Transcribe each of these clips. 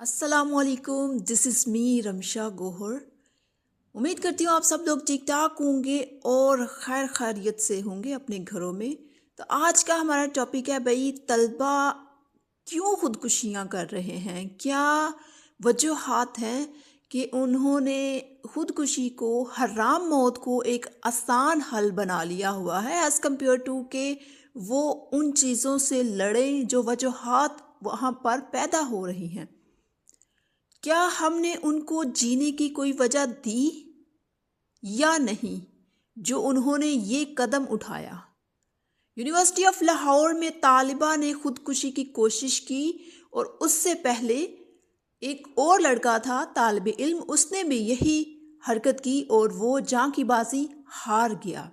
अस्सलामुअलैकुम, this is me Ramsha Gohar. उम्मीद करती हूँ आप सब लोग ठीक ठाक होंगे और खैर खैरियत से होंगे अपने घरों में। तो आज का हमारा टॉपिक है भाई, तलबा क्यों खुदकुशियाँ कर रहे हैं, क्या वजूहात हैं कि उन्होंने खुदकुशी को, हराम मौत को एक आसान हल बना लिया हुआ है एज़ कम्पेयर टू के वो उन चीज़ों से लड़ें जो वजूहात वहाँ पर पैदा हो रही हैं। क्या हमने उनको जीने की कोई वजह दी या नहीं जो उन्होंने ये कदम उठाया। यूनिवर्सिटी ऑफ लाहौर में तालिबा ने खुदकुशी की कोशिश की और उससे पहले एक और लड़का था तालिब इल्म, उसने भी यही हरकत की और वो जां की बाजी हार गया।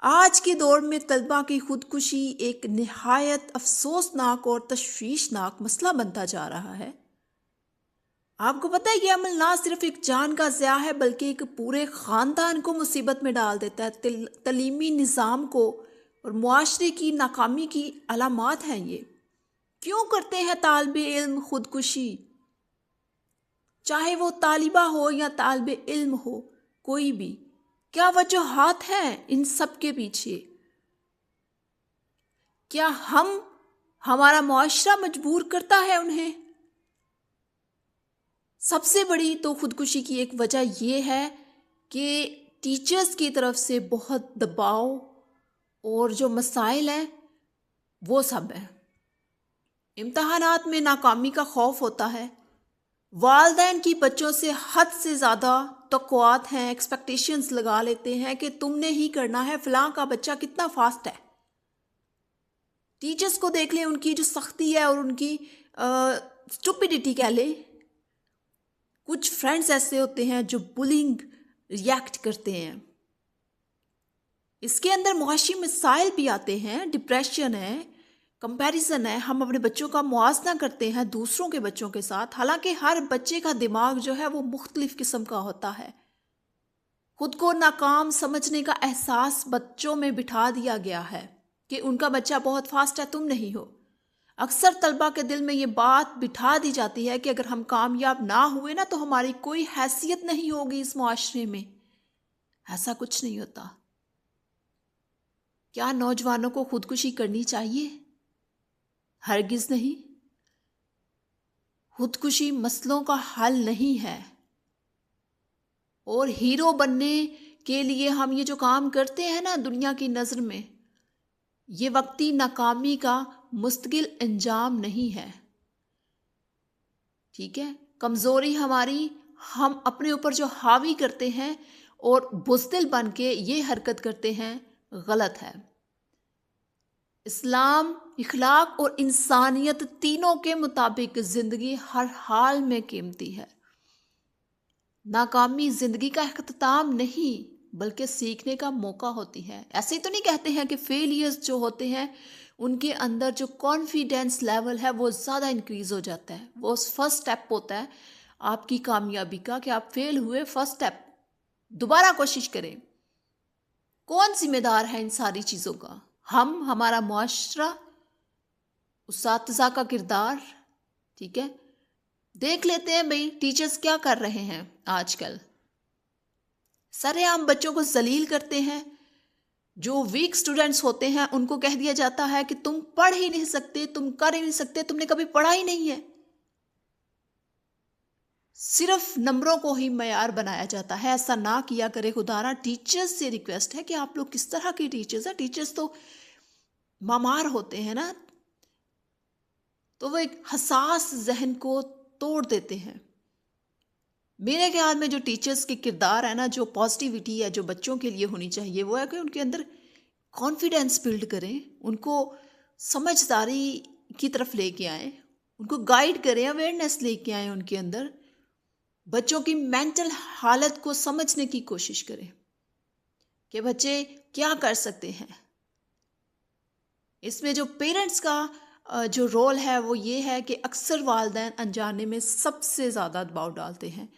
आज के दौर में तलबा की खुदकुशी एक निहायत अफसोसनाक और तशवीशनाक मसला बनता जा रहा है। आपको पता है, ये अमल ना सिर्फ एक जान का ज़िया है बल्कि एक पूरे ख़ानदान को मुसीबत में डाल देता है। तलीमी निज़ाम को और मुआशरे की नाकामी की अलामात हैं ये। क्यों करते हैं तालिबे इल्म खुदकुशी? चाहे वो तालिबा हो या तालिबे इल्म हो, कोई भी, क्या वजूहात हैं इन सब के पीछे? क्या हमारा मुआशरा मजबूर करता है उन्हें? सबसे बड़ी तो खुदकुशी की एक वजह यह है कि टीचर्स की तरफ से बहुत दबाव और जो मसाइल हैं वो सब हैं। इम्तहानात में नाकामी का खौफ होता है। वालिदैन की बच्चों से हद से ज़्यादा तौक़ुआत हैं, एक्सपेक्टेशंस लगा लेते हैं कि तुमने ही करना है, फ़लाँ का बच्चा कितना फास्ट है। टीचर्स को देख लें, उनकी जो सख्ती है और उनकी स्टुपिडिटी कह लें। कुछ फ्रेंड्स ऐसे होते हैं जो बुलिंग रिएक्ट करते हैं। इसके अंदर मुआशी मसाइल भी आते हैं, डिप्रेशन है, कंपैरिजन है। हम अपने बच्चों का मुआवजा करते हैं दूसरों के बच्चों के साथ, हालांकि हर बच्चे का दिमाग जो है वो मुख्तलिफ किस्म का होता है। खुद को नाकाम समझने का एहसास बच्चों में बिठा दिया गया है कि उनका बच्चा बहुत फास्ट है, तुम नहीं हो। अक्सर तलबा के दिल में ये बात बिठा दी जाती है कि अगर हम कामयाब ना हुए ना तो हमारी कोई हैसियत नहीं होगी इस मुआशरे में। ऐसा कुछ नहीं होता। क्या नौजवानों को खुदकुशी करनी चाहिए? हरगिज़ नहीं। खुदकुशी मसलों का हल नहीं है और हीरो बनने के लिए हम ये जो काम करते हैं ना दुनिया की नज़र में, ये वक्ती नाकामी का मुस्तकिल अंजाम नहीं है। ठीक है, कमज़ोरी हमारी हम अपने ऊपर जो हावी करते हैं और बुज़दिल बन के ये हरकत करते हैं, गलत है। इस्लाम, इखलाक और इंसानियत तीनों के मुताबिक ज़िंदगी हर हाल में कीमती है। नाकामी ज़िंदगी का इख्तिताम नहीं बल्कि सीखने का मौका होती है। ऐसे तो नहीं कहते हैं कि फेलियर्स जो होते हैं उनके अंदर जो कॉन्फिडेंस लेवल है वो ज़्यादा इंक्रीज़ हो जाता है। वो फर्स्ट स्टेप होता है आपकी कामयाबी का कि आप फेल हुए, फर्स्ट स्टेप, दोबारा कोशिश करें। कौन जिम्मेदार है इन सारी चीज़ों का? हम, हमारा मुआशरा, उस्ताज़ा का किरदार। ठीक है, देख लेते हैं भाई टीचर्स क्या कर रहे हैं आजकल। सरेआम बच्चों को जलील करते हैं। जो वीक स्टूडेंट्स होते हैं उनको कह दिया जाता है कि तुम पढ़ ही नहीं सकते, तुम कर ही नहीं सकते, तुमने कभी पढ़ा ही नहीं है। सिर्फ नंबरों को ही मयार बनाया जाता है। ऐसा ना किया करे खुदारा। टीचर्स से रिक्वेस्ट है कि आप लोग किस तरह की टीचर्स हैं। टीचर्स तो मामार होते हैं ना, तो वो एक हसास जहन को तोड़ देते हैं। मेरे ख्याल में जो टीचर्स के किरदार है ना, जो पॉजिटिविटी है जो बच्चों के लिए होनी चाहिए, वो है कि उनके अंदर कॉन्फिडेंस बिल्ड करें, उनको समझदारी की तरफ लेके आएँ, उनको गाइड करें, अवेयरनेस लेके आएँ उनके अंदर। बच्चों की मेंटल हालत को समझने की कोशिश करें कि बच्चे क्या कर सकते हैं। इसमें जो पेरेंट्स का जो रोल है वो ये है कि अक्सर वालिदैन अनजाने में सबसे ज़्यादा दबाव डालते हैं।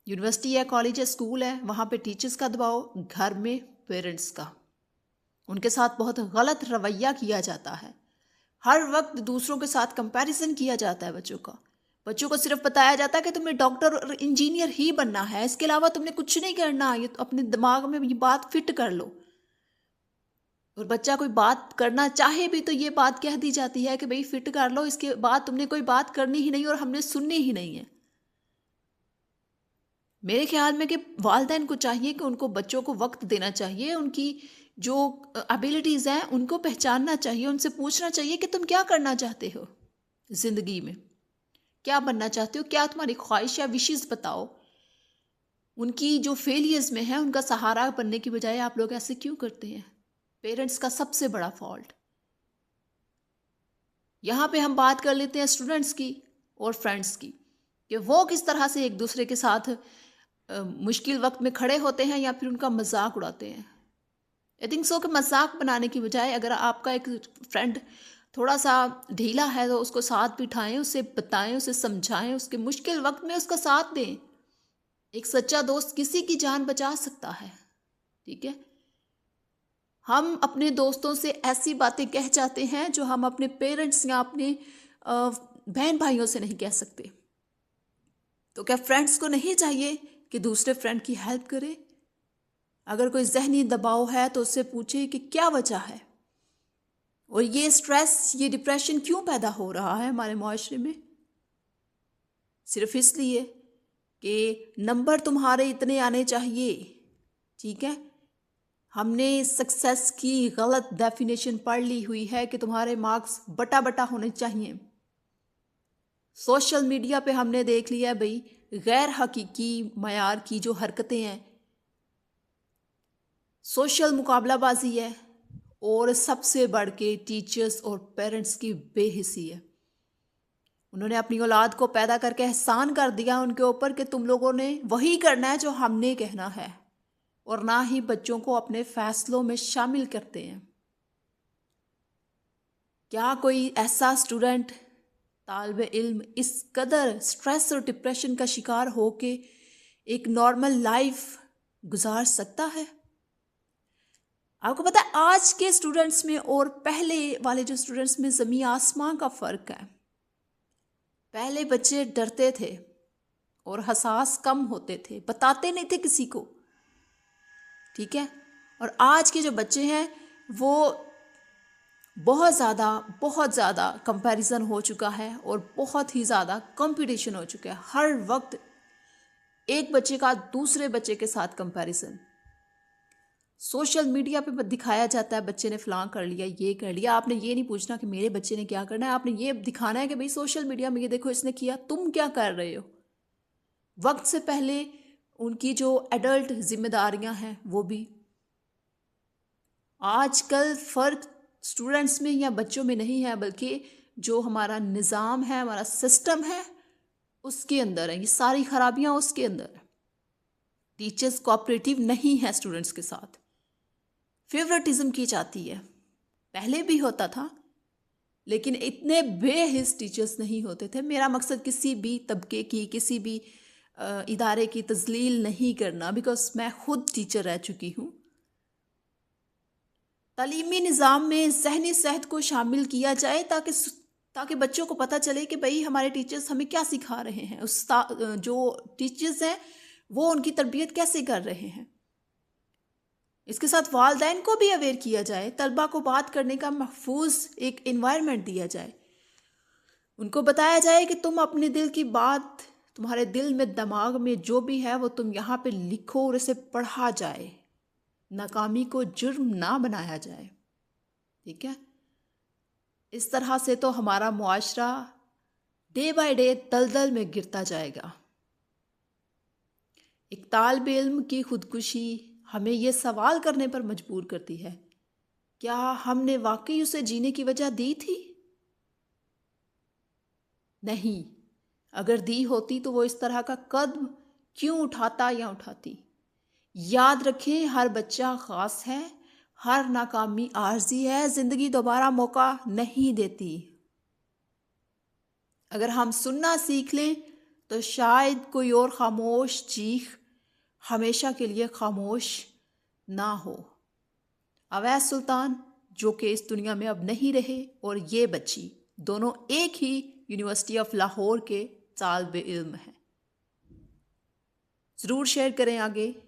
यूनिवर्सिटी है, कॉलेज है, स्कूल है, वहाँ पे टीचर्स का दबाव, घर में पेरेंट्स का, उनके साथ बहुत गलत रवैया किया जाता है। हर वक्त दूसरों के साथ कंपैरिजन किया जाता है बच्चों को सिर्फ बताया जाता है कि तुम्हें डॉक्टर और इंजीनियर ही बनना है, इसके अलावा तुमने कुछ नहीं करना। ये तो अपने दिमाग में ये बात फिट कर लो। और बच्चा कोई बात करना चाहे भी तो ये बात कह दी जाती है कि भाई फिट कर लो, इसके बाद तुमने कोई बात करनी ही नहीं और हमने सुननी ही नहीं है। मेरे ख्याल में कि वालिदैन को चाहिए कि उनको बच्चों को वक्त देना चाहिए, उनकी जो एबिलिटीज़ हैं उनको पहचानना चाहिए, उनसे पूछना चाहिए कि तुम क्या करना चाहते हो ज़िंदगी में, क्या बनना चाहते हो, क्या तुम्हारी ख्वाहिश या विशेज़ बताओ। उनकी जो फेलियर्स में है उनका सहारा बनने की बजाय आप लोग ऐसे क्यों करते हैं? पेरेंट्स का सबसे बड़ा फॉल्ट। यहाँ पे हम बात कर लेते हैं स्टूडेंट्स की और फ्रेंड्स की कि वो किस तरह से एक दूसरे के साथ मुश्किल वक्त में खड़े होते हैं या फिर उनका मजाक उड़ाते हैं। आई थिंक सो कि मजाक बनाने की बजाय अगर आपका एक फ्रेंड थोड़ा सा ढीला है तो उसको साथ बिठाएं, उसे बताएं, उसे समझाएं, उसके मुश्किल वक्त में उसका साथ दें। एक सच्चा दोस्त किसी की जान बचा सकता है। ठीक है, हम अपने दोस्तों से ऐसी बातें कह जाते हैं जो हम अपने पेरेंट्स या अपने बहन भाइयों से नहीं कह सकते। तो क्या फ्रेंड्स को नहीं चाहिए कि दूसरे फ्रेंड की हेल्प करे? अगर कोई जहनी दबाव है तो उससे पूछे कि क्या वजह है और ये स्ट्रेस, ये डिप्रेशन क्यों पैदा हो रहा है हमारे माशरे में? सिर्फ इसलिए कि नंबर तुम्हारे इतने आने चाहिए। ठीक है, हमने सक्सेस की गलत डेफिनेशन पढ़ ली हुई है कि तुम्हारे मार्क्स बटा बटा होने चाहिए। सोशल मीडिया पे हमने देख लिया है भाई गैर हकीकी मयार की जो हरकतें हैं, सोशल मुकाबलाबाजी है और सबसे बढ़ के टीचर्स और पेरेंट्स की बेहिसी है। उन्होंने अपनी औलाद को पैदा करके एहसान कर दिया उनके ऊपर कि तुम लोगों ने वही करना है जो हमने कहना है, और ना ही बच्चों को अपने फैसलों में शामिल करते हैं। क्या कोई ऐसा स्टूडेंट, तालिब इल्म इस कदर स्ट्रेस और डिप्रेशन का शिकार हो के एक नॉर्मल लाइफ गुजार सकता है? आपको पता है आज के स्टूडेंट्स में और पहले वाले जो स्टूडेंट्स में ज़मीन आसमान का फ़र्क है। पहले बच्चे डरते थे और हसास कम होते थे, बताते नहीं थे किसी को। ठीक है, और आज के जो बच्चे हैं वो बहुत ज़्यादा कंपैरिजन हो चुका है और बहुत ही ज़्यादा कंपटीशन हो चुका है। हर वक्त एक बच्चे का दूसरे बच्चे के साथ कंपैरिजन। सोशल मीडिया पे दिखाया जाता है बच्चे ने फलां कर लिया, ये कर लिया। आपने ये नहीं पूछना कि मेरे बच्चे ने क्या करना है, आपने ये दिखाना है कि भाई सोशल मीडिया में ये देखो इसने किया, तुम क्या कर रहे हो। वक्त से पहले उनकी जो एडल्ट जिम्मेदारियां हैं वो भी। आजकल फ़र्क स्टूडेंट्स में या बच्चों में नहीं है, बल्कि जो हमारा निज़ाम है, हमारा सिस्टम है, उसके अंदर है। ये सारी खराबियां उसके अंदर है। टीचर्स कोऑपरेटिव नहीं है स्टूडेंट्स के साथ, फेवरेटिज्म की जाती है। पहले भी होता था लेकिन इतने बेहिस टीचर्स नहीं होते थे। मेरा मकसद किसी भी तबके की, किसी भी इदारे की तजलील नहीं करना, बिकॉज मैं खुद टीचर रह चुकी हूँ। तालीमी निज़ाम में ज़हनी सेहत को शामिल किया जाए ताकि बच्चों को पता चले कि भाई हमारे टीचर्स हमें क्या सिखा रहे हैं, जो टीचर्स हैं वो उनकी तरबियत कैसे कर रहे हैं। इसके साथ वालिदैन को भी अवेयर किया जाए, तलबा को बात करने का महफूज एक इन्वायरमेंट दिया जाए। उनको बताया जाए कि तुम अपने दिल की बात, तुम्हारे दिल में दिमाग में जो भी है वो तुम यहाँ पे लिखो और इसे पढ़ा जाए। नाकामी को जुर्म ना बनाया जाए। ठीक है, इस तरह से तो हमारा मुआशरा डे बाय डे दलदल में गिरता जाएगा। एक तालिब इल्म की खुदकुशी हमें ये सवाल करने पर मजबूर करती है, क्या हमने वाकई उसे जीने की वजह दी थी? नहीं, अगर दी होती तो वो इस तरह का कदम क्यों उठाता या उठाती। याद रखें, हर बच्चा खास है, हर नाकामी आर्जी है, जिंदगी दोबारा मौका नहीं देती। अगर हम सुनना सीख लें तो शायद कोई और खामोश चीख हमेशा के लिए खामोश ना हो। अवैस सुल्तान, जो कि इस दुनिया में अब नहीं रहे, और ये बच्ची, दोनों एक ही यूनिवर्सिटी ऑफ लाहौर के तालिब इल्म हैं। ज़रूर शेयर करें आगे।